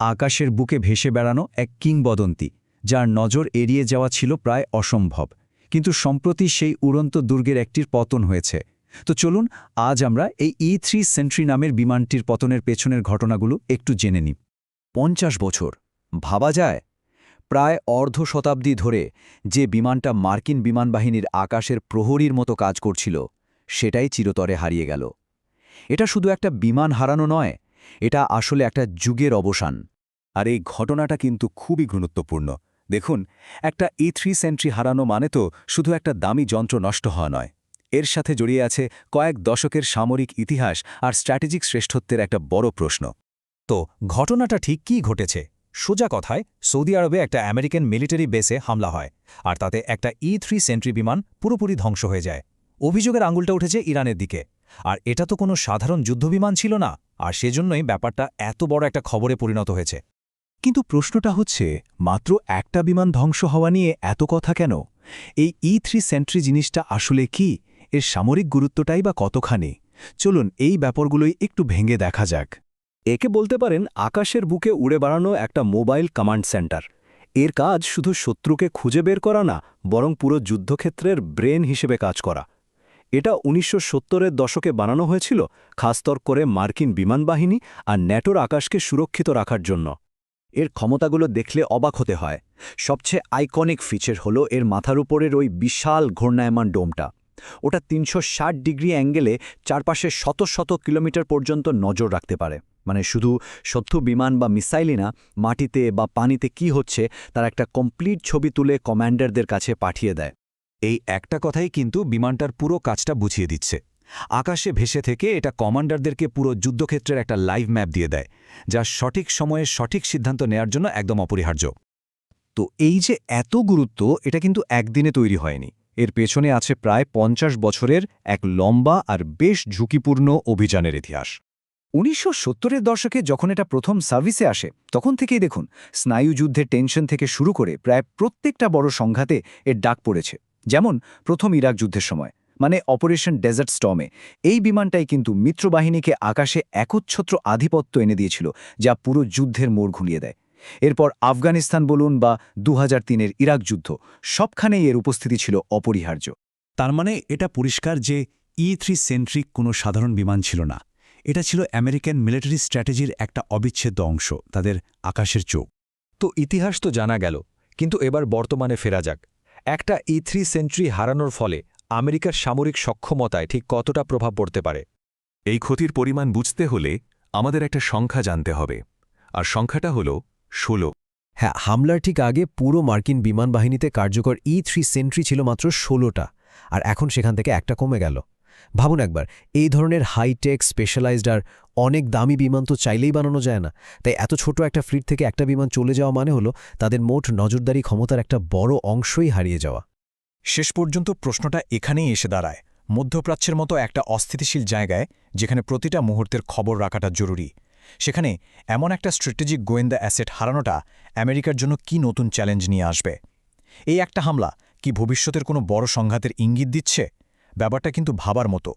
আকাশের বুকে ভেসে বেড়ানো এক কিংবদন্তি, যার নজর এড়িয়ে যাওয়া ছিল প্রায় অসম্ভব। কিন্তু সম্প্রতি সেই উড়ন্ত দুর্গের একটির পতন হয়েছে। তো চলুন আজ আমরা এই E3 সেন্ট্রি নামের বিমানটির পতনের পেছনের ঘটনাগুলো একটু জেনে নিই। 50 বছর ভাবা যায়? প্রায় অর্ধ শতাব্দী ধরে যে বিমানটা মার্কিন বিমানবাহিনীর আকাশের প্রহরীর মতো কাজ করছিল, সেটাই চিরতরে হারিয়ে গেল। এটা শুধু একটা বিমান হারানো নয়, এটা আসলে একটা যুগের অবসান। আর এই ঘটনাটা কিন্তু খুবই গুরুত্বপূর্ণ। দেখুন, একটা E3 সেন্ট্রি হারানো মানে তো শুধু একটা দামি যন্ত্র নষ্ট হওয়া নয়, এর সাথে জড়িয়ে আছে কয়েক দশকের সামরিক ইতিহাস আর স্ট্র্যাটেজিক শ্রেষ্ঠত্বের একটা বড় প্রশ্ন। তো ঘটনাটা ঠিক কী ঘটেছে? সোজা কথায়, সৌদি আরবে একটা আমেরিকান মিলিটারি বেসে হামলা হয়, আর তাতে একটা E3 সেন্ট্রি বিমান পুরোপুরি ধ্বংস হয়ে যায়। অভিযোগের আঙুলটা উঠেছে ইরানের দিকে। আর এটা তো কোনো সাধারণ যুদ্ধবিমান ছিল না, আর সেজন্যই ব্যাপারটা এত বড় একটা খবরে পরিণত হয়েছে। কিন্তু প্রশ্নটা হচ্ছে, মাত্র একটা বিমান ধ্বংস হওয়া নিয়ে এত কথা কেন? এই E3 সেন্ট্রি জিনিসটা আসলে কি? এর সামরিক গুরুত্বটাই বা কতখানি? চলুন এই ব্যাপারগুলোই একটু ভেঙে দেখা যাক। একে বলতে পারেন আকাশের বুকে উড়ে বেড়ানো একটা মোবাইল কমান্ড সেন্টার। এর কাজ শুধু শত্রুকে খুঁজে বের করা না, বরং পুরো যুদ্ধক্ষেত্রের ব্রেন হিসেবে কাজ করা। এটা 1970-এর দশকে বানানো হয়েছিল, খাসতর করে মার্কিন বিমানবাহিনী আর ন্যাটোর আকাশকে সুরক্ষিত রাখার জন্য। এর ক্ষমতাগুলো দেখলে অবাক হতে হয়। সবচেয়ে আইকনিক ফিচার হলো এর মাথার উপরের ওই বিশাল ঘূর্ণায়মান ডোমটা। ওটা 360 ডিগ্রি অ্যাঙ্গেলে চারপাশে শত শত কিলোমিটার পর্যন্ত নজর রাখতে পারে। মানে শুধু শত্রু বিমান বা মিসাইলই না, মাটিতে বা পানিতে কি হচ্ছে তার একটা কমপ্লিট ছবি তুলে কমান্ডারদের কাছে পাঠিয়ে দেয়। এই একটা কথাই কিন্তু বিমানটার পুরো কাজটা বুঝিয়ে দিচ্ছে। আকাশে ভেসে থেকে এটা কমান্ডারদেরকে পুরো যুদ্ধক্ষেত্রের একটা লাইভ ম্যাপ দিয়ে দেয়, যা সঠিক সময়ে সঠিক সিদ্ধান্ত নেয়ার জন্য একদম অপরিহার্য। তো এই যে এত গুরুত্ব, এটা কিন্তু একদিনে তৈরি হয়নি। এর পেছনে আছে প্রায় 50 বছরের এক লম্বা আর বেশ ঝুঁকিপূর্ণ অভিযানের ইতিহাস। 1970-এর দশকে যখন এটা প্রথম সার্ভিসে আসে, তখন থেকেই দেখুন স্নায়ুযুদ্ধের টেনশন থেকে শুরু করে প্রায় প্রত্যেকটা বড় সংঘাতে এর ডাক পড়েছে। যেমন প্রথম ইরাক যুদ্ধের সময়, মানে অপারেশন ডেজার্ট স্টর্মে, এই বিমানটাই কিন্তু মিত্রবাহিনীকে আকাশে একচ্ছত্র আধিপত্য এনে দিয়েছিল, যা পুরো যুদ্ধের মোড় ঘুরিয়ে দেয়। এরপর আফগানিস্তান বলুন বা 2003-এর ইরাক যুদ্ধ, সবখানেই এর উপস্থিতি ছিল অপরিহার্য। তার মানে এটা পরিষ্কার যে E3 সেন্ট্রিক কোনো সাধারণ বিমান ছিল না। এটা ছিল আমেরিকান মিলিটারি স্ট্র্যাটেজির একটা অবিচ্ছেদ্য অংশ, তাদের আকাশের চোখ। তো ইতিহাস তো জানা গেল, কিন্তু এবার বর্তমানে ফেরা যাক। একটা E3 সেন্ট্রি হারানোর ফলে আমেরিকার সামরিক সক্ষমতায় ঠিক কতটা প্রভাব পড়তে পারে? এই ক্ষতির পরিমাণ বুঝতে হলে আমাদের একটা সংখ্যা জানতে হবে, আর সংখ্যাটা হল 16। হ্যাঁ, হামলার ঠিক আগে পুরো মার্কিন বিমান বাহিনীতে কার্যকর E3 সেন্ট্রি ছিল মাত্র 16টা, আর এখন সেখান থেকে একটা কমে গেল। ভাবুন একবার, এই ধরনের হাইটেক, স্পেশালাইজড আর অনেক দামি বিমান তো চাইলেই বানানো যায় না। তাই এত ছোট একটা ফ্লিট থেকে একটা বিমান চলে যাওয়া মানে হলো তাদের মোট নজরদারি ক্ষমতার একটা বড় অংশই হারিয়ে যাওয়া। শেষ পর্যন্ত প্রশ্নটা এখানেই এসে দাঁড়ায়, মধ্যপ্রাচ্যের মতো একটা অস্থিতিশীল জায়গায়, যেখানে প্রতিটা মুহূর্তের খবর রাখাটা জরুরি, সেখানে এমন একটা স্ট্র্যাটেজিক গোয়েন্দা অ্যাসেট হারানোটা আমেরিকার জন্য কি নতুন চ্যালেঞ্জ নিয়ে আসবে? এই একটা হামলা কি ভবিষ্যতের কোনো বড় সংঘাতের ইঙ্গিত দিচ্ছে? ব্যাপারটা কিন্তু ভাবার মতো।